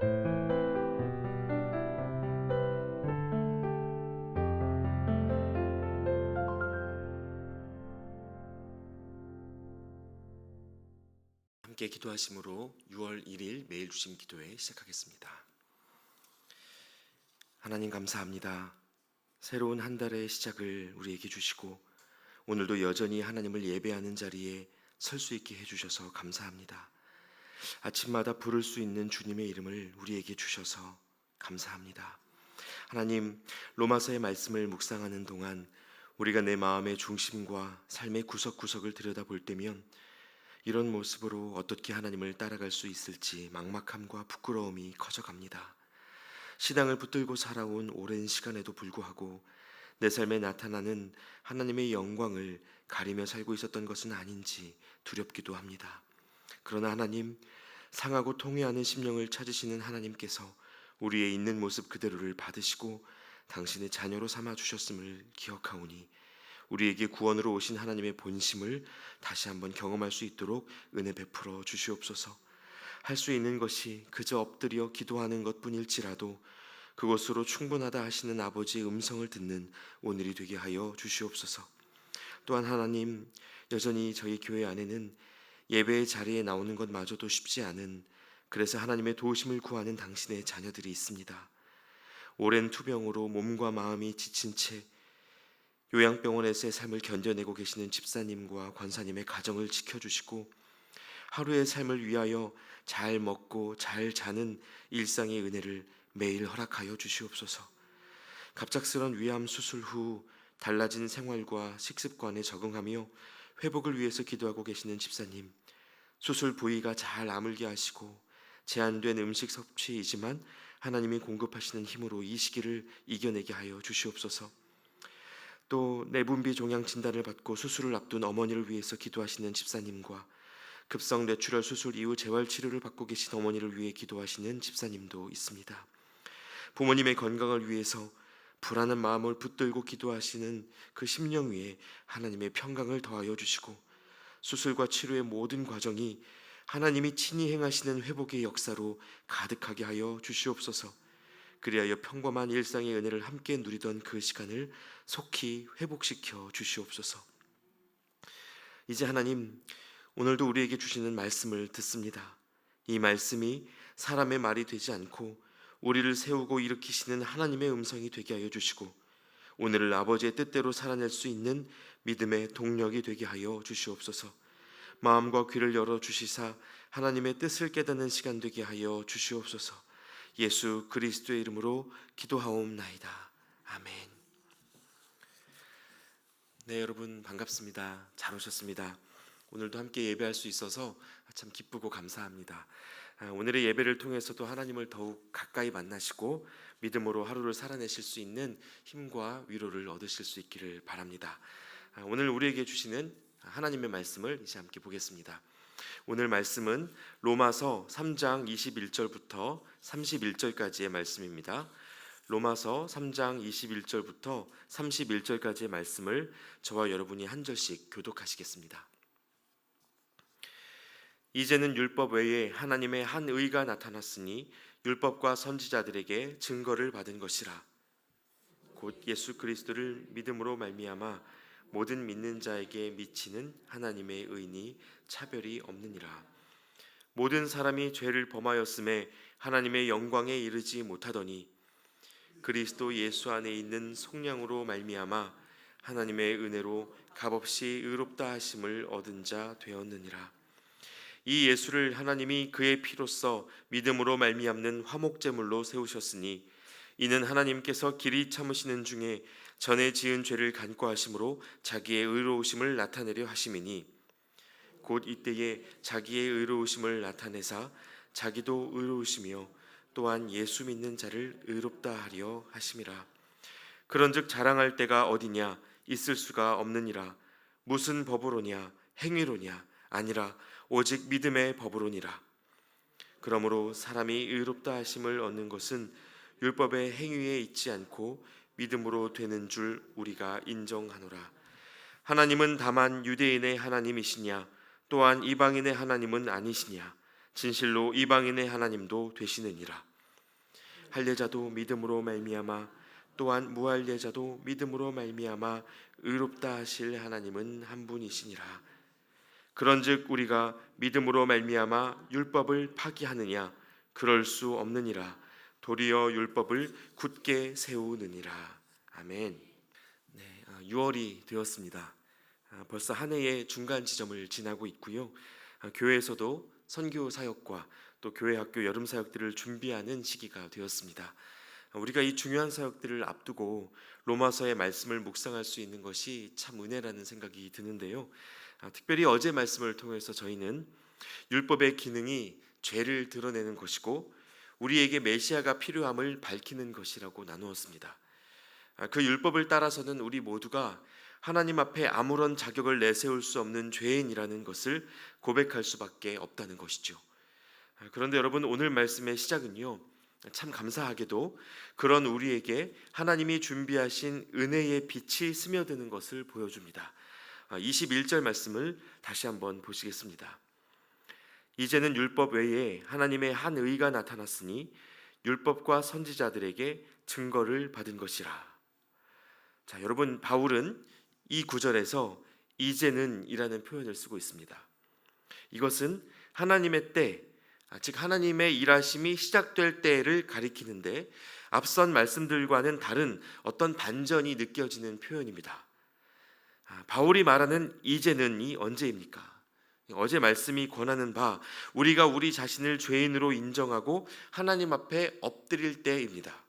함께 기도하심으로 6월 1일 매일 주심 기도회 시작하겠습니다. 하나님 감사합니다. 새로운 한 달의 시작을 우리에게 주시고 오늘도 여전히 하나님을 예배하는 자리에 설 수 있게 해주셔서 감사합니다. 아침마다 부를 수 있는 주님의 이름을 우리에게 주셔서 감사합니다. 하나님, 로마서의 말씀을 묵상하는 동안 우리가 내 마음의 중심과 삶의 구석구석을 들여다볼 때면 이런 모습으로 어떻게 하나님을 따라갈 수 있을지 막막함과 부끄러움이 커져갑니다. 신앙을 붙들고 살아온 오랜 시간에도 불구하고 내 삶에 나타나는 하나님의 영광을 가리며 살고 있었던 것은 아닌지 두렵기도 합니다. 그러나 하나님, 상하고 통회하는 심령을 찾으시는 하나님께서 우리의 있는 모습 그대로를 받으시고 당신의 자녀로 삼아 주셨음을 기억하오니 우리에게 구원으로 오신 하나님의 본심을 다시 한번 경험할 수 있도록 은혜 베풀어 주시옵소서. 할 수 있는 것이 그저 엎드려 기도하는 것뿐일지라도 그것으로 충분하다 하시는 아버지의 음성을 듣는 오늘이 되게 하여 주시옵소서. 또한 하나님, 여전히 저희 교회 안에는 예배의 자리에 나오는 것마저도 쉽지 않은, 그래서 하나님의 도우심을 구하는 당신의 자녀들이 있습니다. 오랜 투병으로 몸과 마음이 지친 채 요양병원에서의 삶을 견뎌내고 계시는 집사님과 권사님의 가정을 지켜주시고 하루의 삶을 위하여 잘 먹고 잘 자는 일상의 은혜를 매일 허락하여 주시옵소서. 갑작스런 위암 수술 후 달라진 생활과 식습관에 적응하며 회복을 위해서 기도하고 계시는 집사님, 수술 부위가 잘 아물게 하시고 제한된 음식 섭취이지만 하나님이 공급하시는 힘으로 이 시기를 이겨내게 하여 주시옵소서. 또 내분비 종양 진단을 받고 수술을 앞둔 어머니를 위해서 기도하시는 집사님과 급성 뇌출혈 수술 이후 재활치료를 받고 계신 어머니를 위해 기도하시는 집사님도 있습니다. 부모님의 건강을 위해서 불안한 마음을 붙들고 기도하시는 그 심령 위에 하나님의 평강을 더하여 주시고 수술과 치료의 모든 과정이 하나님이 친히 행하시는 회복의 역사로 가득하게 하여 주시옵소서. 그리하여 평범한 일상의 은혜를 함께 누리던 그 시간을 속히 회복시켜 주시옵소서. 이제 하나님, 오늘도 우리에게 주시는 말씀을 듣습니다. 이 말씀이 사람의 말이 되지 않고 우리를 세우고 일으키시는 하나님의 음성이 되게 하여 주시고 오늘을 아버지의 뜻대로 살아낼 수 있는 믿음의 동력이 되게 하여 주시옵소서. 마음과 귀를 열어 주시사 하나님의 뜻을 깨닫는 시간 되게 하여 주시옵소서. 예수 그리스도의 이름으로 기도하옵나이다. 아멘. 네, 여러분 반갑습니다. 잘 오셨습니다. 오늘도 함께 예배할 수 있어서 참 기쁘고 감사합니다. 오늘의 예배를 통해서도 하나님을 더욱 가까이 만나시고 믿음으로 하루를 살아내실 수 있는 힘과 위로를 얻으실 수 있기를 바랍니다. 오늘 우리에게 주시는 하나님의 말씀을 이제 함께 보겠습니다. 오늘 말씀은 로마서 3장 21절부터 31절까지의 말씀입니다. 로마서 3장 21절부터 31절까지의 말씀을 저와 여러분이 한 절씩 교독하시겠습니다. 이제는 율법 외에 하나님의 한 의가 나타났으니 율법과 선지자들에게 증거를 받은 것이라. 곧 예수 그리스도를 믿음으로 말미암아 모든 믿는 자에게 미치는 하나님의 의니 차별이 없느니라. 모든 사람이 죄를 범하였음에 하나님의 영광에 이르지 못하더니 그리스도 예수 안에 있는 속량으로 말미암아 하나님의 은혜로 값없이 의롭다 하심을 얻은 자 되었느니라. 이 예수를 하나님이 그의 피로써 믿음으로 말미암는 화목제물로 세우셨으니 이는 하나님께서 길이 참으시는 중에 전에 지은 죄를 간과하심으로 자기의 의로우심을 나타내려 하심이니 곧 이때에 자기의 의로우심을 나타내사 자기도 의로우시며 또한 예수 믿는 자를 의롭다 하려 하심이라. 그런즉 자랑할 때가 어디냐? 있을 수가 없느니라. 무슨 법으로냐? 행위로냐? 아니라 오직 믿음의 법으로니라. 그러므로 사람이 의롭다 하심을 얻는 것은 율법의 행위에 있지 않고 믿음으로 되는 줄 우리가 인정하노라. 하나님은 다만 유대인의 하나님이시냐? 또한 이방인의 하나님은 아니시냐? 진실로 이방인의 하나님도 되시느니라. 할례자도 믿음으로 말미암아 또한 무할례자도 믿음으로 말미암아 의롭다 하실 하나님은 한 분이시니라. 그런즉 우리가 믿음으로 말미암아 율법을 파기하느냐? 그럴 수 없느니라. 도리어 율법을 굳게 세우느니라. 아멘. 6월이 되었습니다. 벌써 한 해의 중간 지점을 지나고 있고요. 교회에서도 선교 사역과 또 교회 학교 여름 사역들을 준비하는 시기가 되었습니다. 우리가 이 중요한 사역들을 앞두고 로마서의 말씀을 묵상할 수 있는 것이 참 은혜라는 생각이 드는데요. 특별히 어제 말씀을 통해서 저희는 율법의 기능이 죄를 드러내는 것이고 우리에게 메시아가 필요함을 밝히는 것이라고 나누었습니다. 그 율법을 따라서는 우리 모두가 하나님 앞에 아무런 자격을 내세울 수 없는 죄인이라는 것을 고백할 수밖에 없다는 것이죠. 그런데 여러분, 오늘 말씀의 시작은요, 참 감사하게도 그런 우리에게 하나님이 준비하신 은혜의 빛이 스며드는 것을 보여줍니다. 21절 말씀을 다시 한번 보시겠습니다. 이제는 율법 외에 하나님의 한 의가 나타났으니 율법과 선지자들에게 증거를 받은 것이라. 자, 여러분, 바울은 이 구절에서 이제는 이라는 표현을 쓰고 있습니다. 이것은 하나님의 때, 즉 하나님의 일하심이 시작될 때를 가리키는데 앞선 말씀들과는 다른 어떤 반전이 느껴지는 표현입니다. 바울이 말하는 이제는이 언제입니까? 어제 말씀이 권하는 바 우리가 우리 자신을 죄인으로 인정하고 하나님 앞에 엎드릴 때입니다.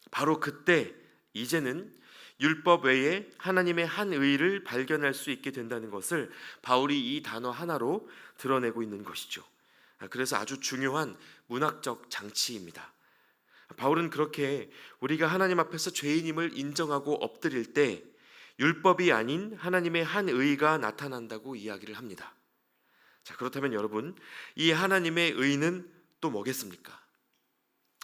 바로 그때 이제는 율법 외에 하나님의 한 의를 발견할 수 있게 된다는 것을 바울이 이 단어 하나로 드러내고 있는 것이죠. 그래서 아주 중요한 문학적 장치입니다. 바울은 그렇게 우리가 하나님 앞에서 죄인임을 인정하고 엎드릴 때 율법이 아닌 하나님의 한 의가 나타난다고 이야기를 합니다. 자, 그렇다면 여러분, 이 하나님의 의는 또 뭐겠습니까?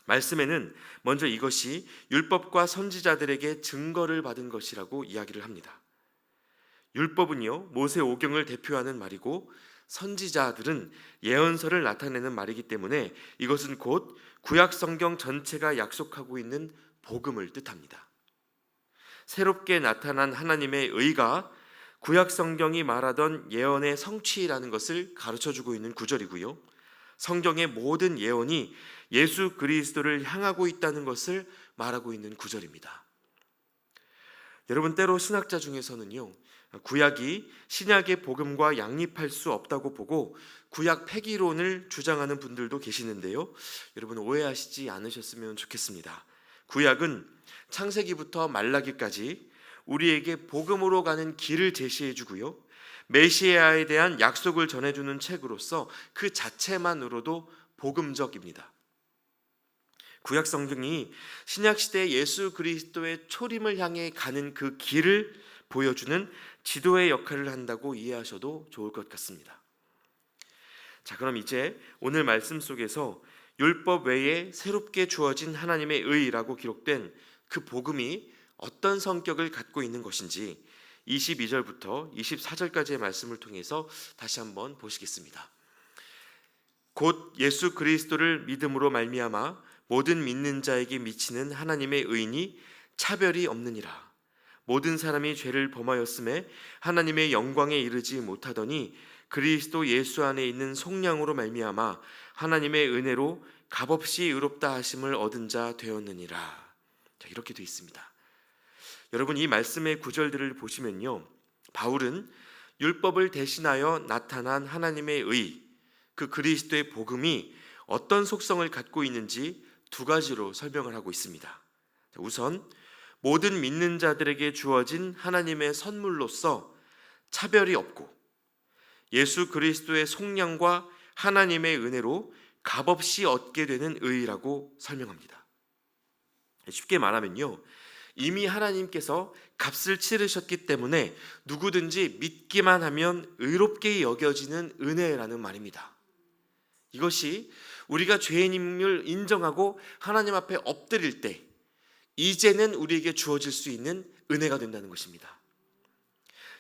말씀에는 먼저 이것이 율법과 선지자들에게 증거를 받은 것이라고 이야기를 합니다. 율법은요, 모세 오경을 대표하는 말이고 선지자들은 예언서를 나타내는 말이기 때문에 이것은 곧 구약 성경 전체가 약속하고 있는 복음을 뜻합니다. 새롭게 나타난 하나님의 의가 구약 성경이 말하던 예언의 성취라는 것을 가르쳐주고 있는 구절이고요. 성경의 모든 예언이 예수 그리스도를 향하고 있다는 것을 말하고 있는 구절입니다. 여러분, 때로 신학자 중에서는요, 구약이 신약의 복음과 양립할 수 없다고 보고 구약 폐기론을 주장하는 분들도 계시는데요. 여러분, 오해하시지 않으셨으면 좋겠습니다. 구약은 창세기부터 말라기까지 우리에게 복음으로 가는 길을 제시해 주고요, 메시아에 대한 약속을 전해주는 책으로서 그 자체만으로도 복음적입니다. 구약 성경이 신약 시대의 예수 그리스도의 초림을 향해 가는 그 길을 보여주는 지도의 역할을 한다고 이해하셔도 좋을 것 같습니다. 자, 그럼 이제 오늘 말씀 속에서 율법 외에 새롭게 주어진 하나님의 의라고 기록된 그 복음이 어떤 성격을 갖고 있는 것인지 22절부터 24절까지의 말씀을 통해서 다시 한번 보시겠습니다. 곧 예수 그리스도를 믿음으로 말미암아 모든 믿는 자에게 미치는 하나님의 의인이 차별이 없느니라. 모든 사람이 죄를 범하였음에 하나님의 영광에 이르지 못하더니 그리스도 예수 안에 있는 속량으로 말미암아 하나님의 은혜로 값없이 의롭다 하심을 얻은 자 되었느니라. 자, 이렇게 되어 있습니다. 여러분, 이 말씀의 구절들을 보시면요, 바울은 율법을 대신하여 나타난 하나님의 의, 그 그리스도의 복음이 어떤 속성을 갖고 있는지 두 가지로 설명을 하고 있습니다. 우선 모든 믿는 자들에게 주어진 하나님의 선물로서 차별이 없고 예수 그리스도의 속량과 하나님의 은혜로 값없이 얻게 되는 의라고 설명합니다. 쉽게 말하면요, 이미 하나님께서 값을 치르셨기 때문에 누구든지 믿기만 하면 의롭게 여겨지는 은혜라는 말입니다. 이것이 우리가 죄인임을 인정하고 하나님 앞에 엎드릴 때 이제는 우리에게 주어질 수 있는 은혜가 된다는 것입니다.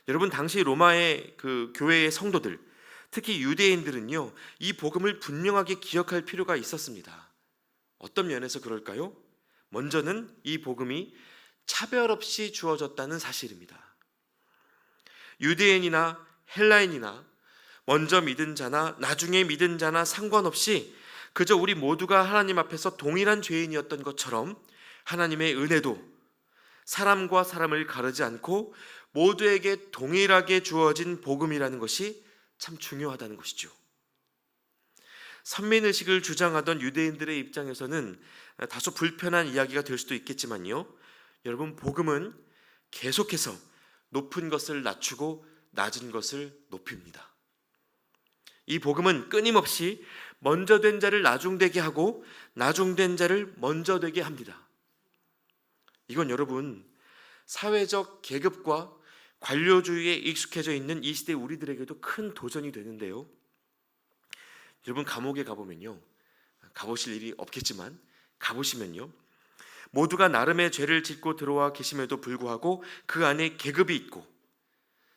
여러분, 당시 로마의 그 교회의 성도들, 특히 유대인들은요, 이 복음을 분명하게 기억할 필요가 있었습니다. 어떤 면에서 그럴까요? 먼저는 이 복음이 차별 없이 주어졌다는 사실입니다. 유대인이나 헬라인이나 먼저 믿은 자나 나중에 믿은 자나 상관없이 그저 우리 모두가 하나님 앞에서 동일한 죄인이었던 것처럼 하나님의 은혜도 사람과 사람을 가르지 않고 모두에게 동일하게 주어진 복음이라는 것이 참 중요하다는 것이죠. 선민의식을 주장하던 유대인들의 입장에서는 다소 불편한 이야기가 될 수도 있겠지만요, 여러분, 복음은 계속해서 높은 것을 낮추고 낮은 것을 높입니다. 이 복음은 끊임없이 먼저 된 자를 나중되게 하고 나중된 자를 먼저 되게 합니다. 이건 여러분, 사회적 계급과 관료주의에 익숙해져 있는 이 시대 우리들에게도 큰 도전이 되는데요. 여러분, 감옥에 가보면요, 가보실 일이 없겠지만 가보시면요, 모두가 나름의 죄를 짓고 들어와 계심에도 불구하고 그 안에 계급이 있고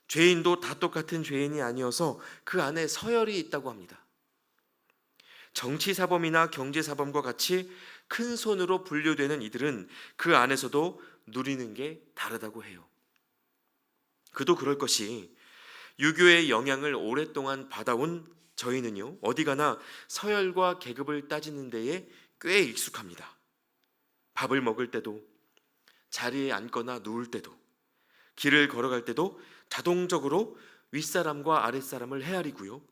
죄인도 다 똑같은 죄인이 아니어서 그 안에 서열이 있다고 합니다. 정치사범이나 경제사범과 같이 큰 손으로 분류되는 이들은 그 안에서도 누리는 게 다르다고 해요. 그도 그럴 것이 유교의 영향을 오랫동안 받아온 저희는요, 어디 가나 서열과 계급을 따지는 데에 꽤 익숙합니다. 밥을 먹을 때도, 자리에 앉거나 누울 때도, 길을 걸어갈 때도 자동적으로 윗사람과 아랫사람을 헤아리고요,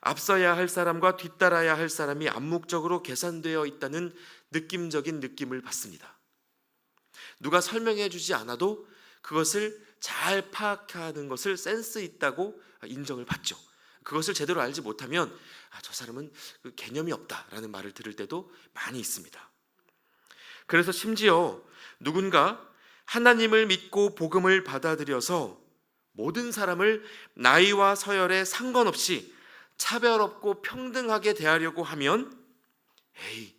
앞서야 할 사람과 뒤따라야 할 사람이 암묵적으로 계산되어 있다는 느낌적인 느낌을 받습니다. 누가 설명해 주지 않아도 그것을 잘 파악하는 것을 센스 있다고 인정을 받죠. 그것을 제대로 알지 못하면 저 사람은 개념이 없다라는 말을 들을 때도 많이 있습니다. 그래서 심지어 누군가 하나님을 믿고 복음을 받아들여서 모든 사람을 나이와 서열에 상관없이 차별 없고 평등하게 대하려고 하면 에이,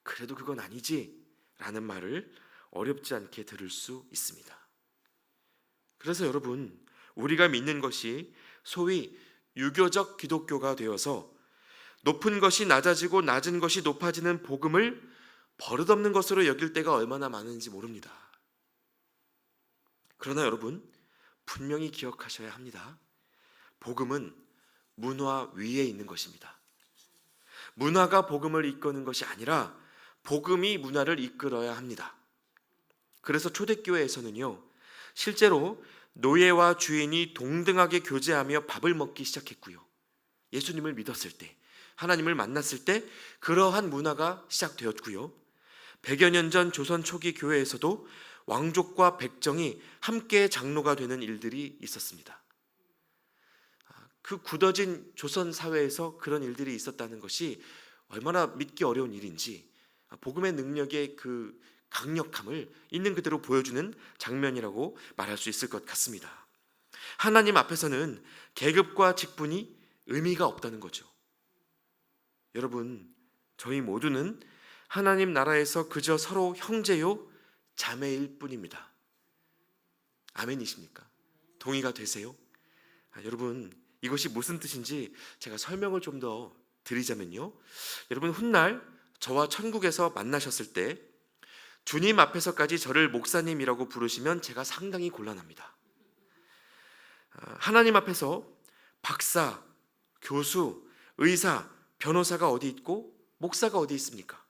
그래도 그건 아니지 라는 말을 어렵지 않게 들을 수 있습니다. 그래서 여러분, 우리가 믿는 것이 소위 유교적 기독교가 되어서 높은 것이 낮아지고 낮은 것이 높아지는 복음을 버릇없는 것으로 여길 때가 얼마나 많은지 모릅니다. 그러나 여러분, 분명히 기억하셔야 합니다. 복음은 문화 위에 있는 것입니다. 문화가 복음을 이끄는 것이 아니라 복음이 문화를 이끌어야 합니다. 그래서 초대교회에서는요, 실제로 노예와 주인이 동등하게 교제하며 밥을 먹기 시작했고요, 예수님을 믿었을 때, 하나님을 만났을 때 그러한 문화가 시작되었고요, 100여 년 전 조선 초기 교회에서도 왕족과 백정이 함께 장로가 되는 일들이 있었습니다. 그 굳어진 조선 사회에서 그런 일들이 있었다는 것이 얼마나 믿기 어려운 일인지 복음의 능력의 그 강력함을 있는 그대로 보여주는 장면이라고 말할 수 있을 것 같습니다. 하나님 앞에서는 계급과 직분이 의미가 없다는 거죠. 여러분, 저희 모두는 하나님 나라에서 그저 서로 형제요 자매일 뿐입니다. 아멘이십니까? 동의가 되세요? 여러분, 이것이 무슨 뜻인지 제가 설명을 좀 더 드리자면요, 여러분, 훗날 저와 천국에서 만나셨을 때 주님 앞에서까지 저를 목사님이라고 부르시면 제가 상당히 곤란합니다. 하나님 앞에서 박사, 교수, 의사, 변호사가 어디 있고 목사가 어디 있습니까?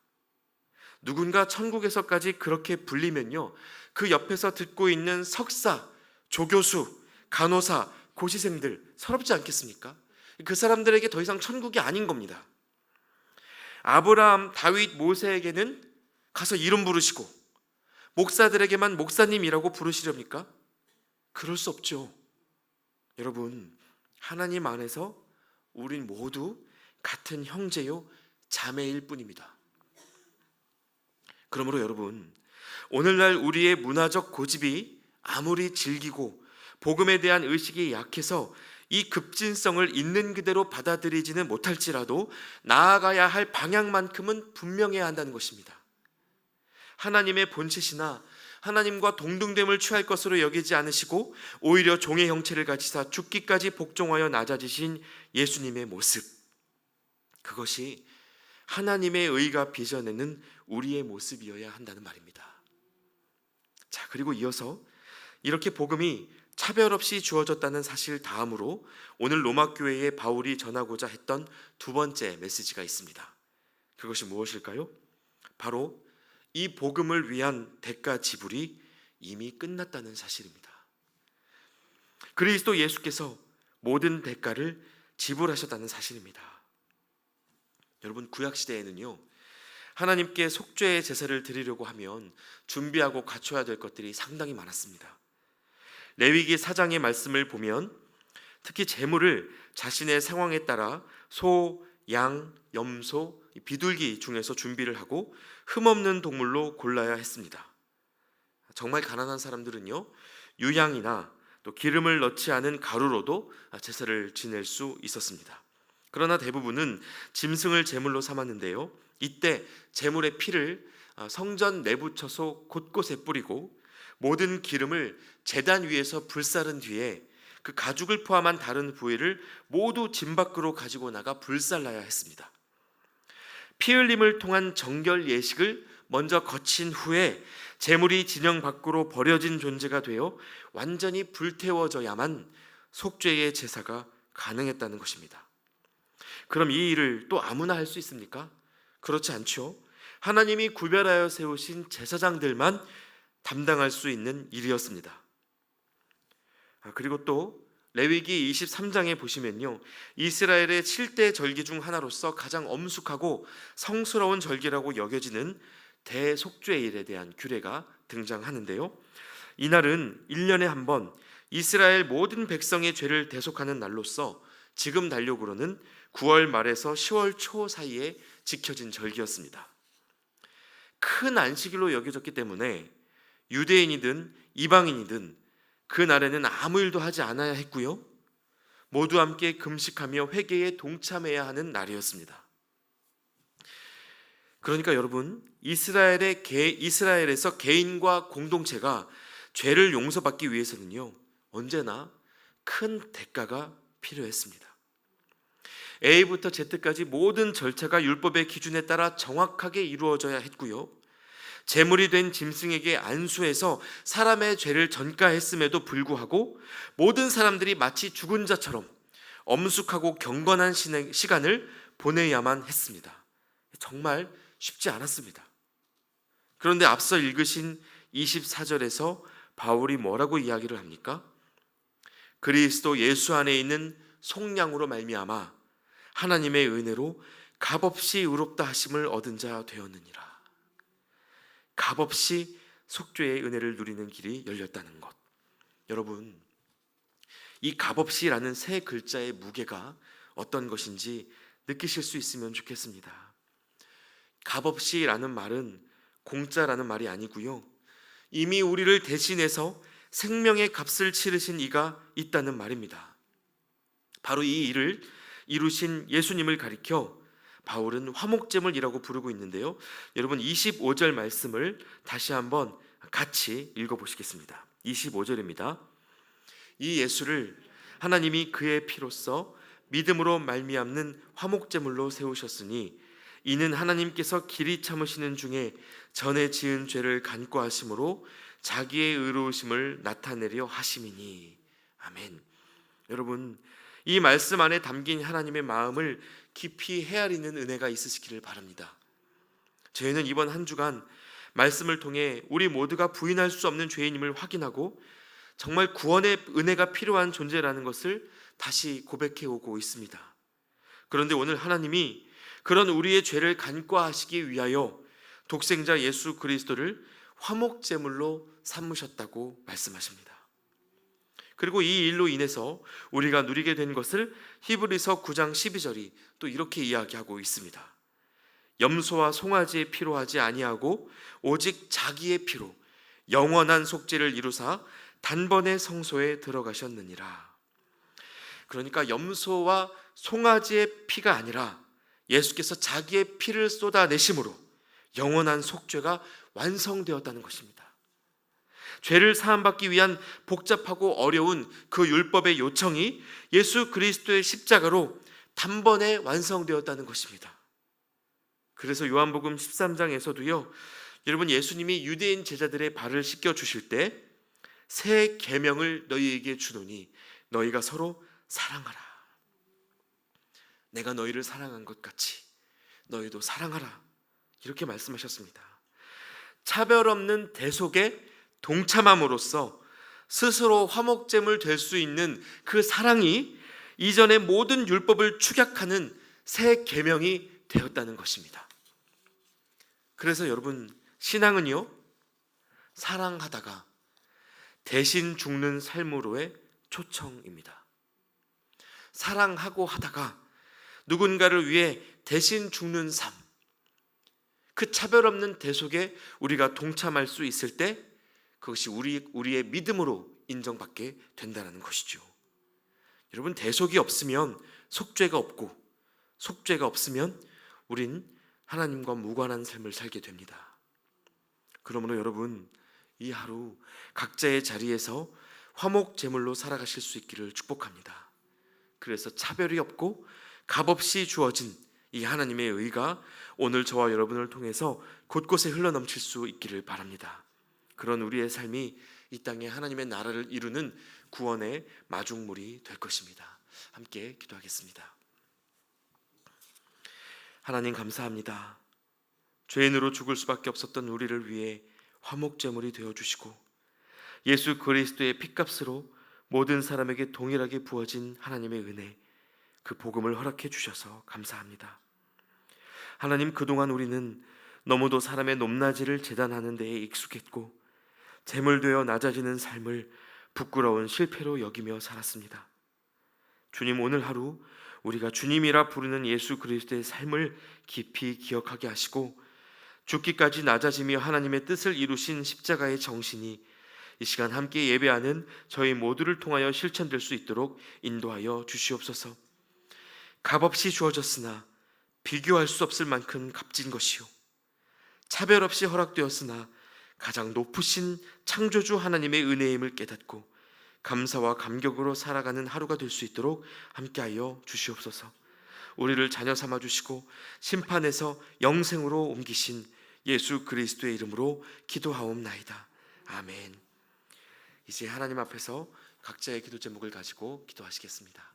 누군가 천국에서까지 그렇게 불리면요, 그 옆에서 듣고 있는 석사, 조교수, 간호사, 고시생들 서럽지 않겠습니까? 그 사람들에게 더 이상 천국이 아닌 겁니다. 아브라함, 다윗, 모세에게는 가서 이름 부르시고 목사들에게만 목사님이라고 부르시렵니까? 그럴 수 없죠. 여러분, 하나님 안에서 우린 모두 같은 형제요 자매일 뿐입니다. 그러므로 여러분, 오늘날 우리의 문화적 고집이 아무리 질기고 복음에 대한 의식이 약해서 이 급진성을 있는 그대로 받아들이지는 못할지라도 나아가야 할 방향만큼은 분명해야 한다는 것입니다. 하나님의 본체시나 하나님과 동등됨을 취할 것으로 여기지 않으시고 오히려 종의 형체를 가지사 죽기까지 복종하여 낮아지신 예수님의 모습, 그것이 하나님의 의가 빚어내는 우리의 모습이어야 한다는 말입니다. 자, 그리고 이어서 이렇게 복음이 차별 없이 주어졌다는 사실 다음으로 오늘 로마 교회에 바울이 전하고자 했던 두 번째 메시지가 있습니다. 그것이 무엇일까요? 바로 이 복음을 위한 대가 지불이 이미 끝났다는 사실입니다. 그리스도 예수께서 모든 대가를 지불하셨다는 사실입니다. 여러분, 구약 시대에는요, 하나님께 속죄의 제사를 드리려고 하면 준비하고 갖춰야 될 것들이 상당히 많았습니다. 레위기 4장의 말씀을 보면 특히 제물을 자신의 상황에 따라 소, 양, 염소, 비둘기 중에서 준비를 하고 흠없는 동물로 골라야 했습니다. 정말 가난한 사람들은요, 유향이나 또 기름을 넣지 않은 가루로도 제사를 지낼 수 있었습니다. 그러나 대부분은 짐승을 제물로 삼았는데요, 이때 제물의 피를 성전 내부 처소 곳곳에 뿌리고 모든 기름을 제단 위에서 불사른 뒤에 그 가죽을 포함한 다른 부위를 모두 진 밖으로 가지고 나가 불살라야 했습니다. 피 흘림을 통한 정결 예식을 먼저 거친 후에 제물이 진영 밖으로 버려진 존재가 되어 완전히 불태워져야만 속죄의 제사가 가능했다는 것입니다. 그럼 이 일을 또 아무나 할 수 있습니까? 그렇지 않죠. 하나님이 구별하여 세우신 제사장들만 담당할 수 있는 일이었습니다. 그리고 또 레위기 23장에 보시면요, 이스라엘의 7대 절기 중 하나로서 가장 엄숙하고 성스러운 절기라고 여겨지는 대속죄일에 대한 규례가 등장하는데요, 이날은 1년에 한 번 이스라엘 모든 백성의 죄를 대속하는 날로서 지금 달력으로는 9월 말에서 10월 초 사이에 지켜진 절기였습니다. 큰 안식일로 여겨졌기 때문에 유대인이든 이방인이든 그 날에는 아무 일도 하지 않아야 했고요, 모두 함께 금식하며 회개에 동참해야 하는 날이었습니다. 그러니까 여러분, 이스라엘에서 개인과 공동체가 죄를 용서받기 위해서는요, 언제나 큰 대가가 필요했습니다. A부터 Z까지 모든 절차가 율법의 기준에 따라 정확하게 이루어져야 했고요, 제물이 된 짐승에게 안수해서 사람의 죄를 전가했음에도 불구하고 모든 사람들이 마치 죽은 자처럼 엄숙하고 경건한 시간을 보내야만 했습니다. 정말 쉽지 않았습니다. 그런데 앞서 읽으신 24절에서 바울이 뭐라고 이야기를 합니까? 그리스도 예수 안에 있는 속량으로 말미암아 하나님의 은혜로 값없이 의롭다 하심을 얻은 자 되었느니라. 값없이 속죄의 은혜를 누리는 길이 열렸다는 것. 여러분, 이 값없이라는 세 글자의 무게가 어떤 것인지 느끼실 수 있으면 좋겠습니다. 값없이라는 말은 공짜라는 말이 아니고요, 이미 우리를 대신해서 생명의 값을 치르신 이가 있다는 말입니다. 바로 이 일을 이루신 예수님을 가리켜 바울은 화목제물이라고 부르고 있는데요, 여러분 25절 말씀을 다시 한번 같이 읽어보시겠습니다. 25절입니다. 이 예수를 하나님이 그의 피로써 믿음으로 말미암는 화목제물로 세우셨으니 이는 하나님께서 길이 참으시는 중에 전에 지은 죄를 간과하심으로 자기의 의로우심을 나타내려 하심이니. 아멘. 여러분, 이 말씀 안에 담긴 하나님의 마음을 깊이 헤아리는 은혜가 있으시기를 바랍니다. 저희는 이번 한 주간 말씀을 통해 우리 모두가 부인할 수 없는 죄인임을 확인하고 정말 구원의 은혜가 필요한 존재라는 것을 다시 고백해 오고 있습니다. 그런데 오늘 하나님이 그런 우리의 죄를 간과하시기 위하여 독생자 예수 그리스도를 화목제물로 삼으셨다고 말씀하십니다. 그리고 이 일로 인해서 우리가 누리게 된 것을 히브리서 9장 12절이 또 이렇게 이야기하고 있습니다. 염소와 송아지의 피로 하지 아니하고 오직 자기의 피로 영원한 속죄를 이루사 단번에 성소에 들어가셨느니라. 그러니까 염소와 송아지의 피가 아니라 예수께서 자기의 피를 쏟아내심으로 영원한 속죄가 완성되었다는 것입니다. 죄를 사함받기 위한 복잡하고 어려운 그 율법의 요청이 예수 그리스도의 십자가로 단번에 완성되었다는 것입니다. 그래서 요한복음 13장에서도요, 여러분, 예수님이 유대인 제자들의 발을 씻겨 주실 때 새 계명을 너희에게 주노니 너희가 서로 사랑하라. 내가 너희를 사랑한 것 같이 너희도 사랑하라. 이렇게 말씀하셨습니다. 차별 없는 대속에 동참함으로써 스스로 화목제물 될 수 있는 그 사랑이 이전의 모든 율법을 축약하는 새 계명이 되었다는 것입니다. 그래서 여러분, 신앙은요, 사랑하다가 대신 죽는 삶으로의 초청입니다. 사랑하고 하다가 누군가를 위해 대신 죽는 삶, 그 차별 없는 대속에 우리가 동참할 수 있을 때 그것이 우리의 믿음으로 인정받게 된다는 것이죠. 여러분, 대속이 없으면 속죄가 없고, 속죄가 없으면 우린 하나님과 무관한 삶을 살게 됩니다. 그러므로 여러분, 이 하루 각자의 자리에서 화목 제물로 살아가실 수 있기를 축복합니다. 그래서 차별이 없고 값없이 주어진 이 하나님의 의가 오늘 저와 여러분을 통해서 곳곳에 흘러넘칠 수 있기를 바랍니다. 그런 우리의 삶이 이 땅에 하나님의 나라를 이루는 구원의 마중물이 될 것입니다. 함께 기도하겠습니다. 하나님, 감사합니다. 죄인으로 죽을 수밖에 없었던 우리를 위해 화목제물이 되어주시고 예수 그리스도의 핏값으로 모든 사람에게 동일하게 부어진 하나님의 은혜, 그 복음을 허락해 주셔서 감사합니다. 하나님, 그동안 우리는 너무도 사람의 높낮이를 재단하는 데에 익숙했고 재물되어 낮아지는 삶을 부끄러운 실패로 여기며 살았습니다. 주님, 오늘 하루 우리가 주님이라 부르는 예수 그리스도의 삶을 깊이 기억하게 하시고 죽기까지 낮아지며 하나님의 뜻을 이루신 십자가의 정신이 이 시간 함께 예배하는 저희 모두를 통하여 실천될 수 있도록 인도하여 주시옵소서. 값없이 주어졌으나 비교할 수 없을 만큼 값진 것이요, 차별 없이 허락되었으나 가장 높으신 창조주 하나님의 은혜임을 깨닫고 감사와 감격으로 살아가는 하루가 될 수 있도록 함께하여 주시옵소서. 우리를 자녀 삼아 주시고 심판에서 영생으로 옮기신 예수 그리스도의 이름으로 기도하옵나이다. 아멘. 이제 하나님 앞에서 각자의 기도 제목을 가지고 기도하시겠습니다.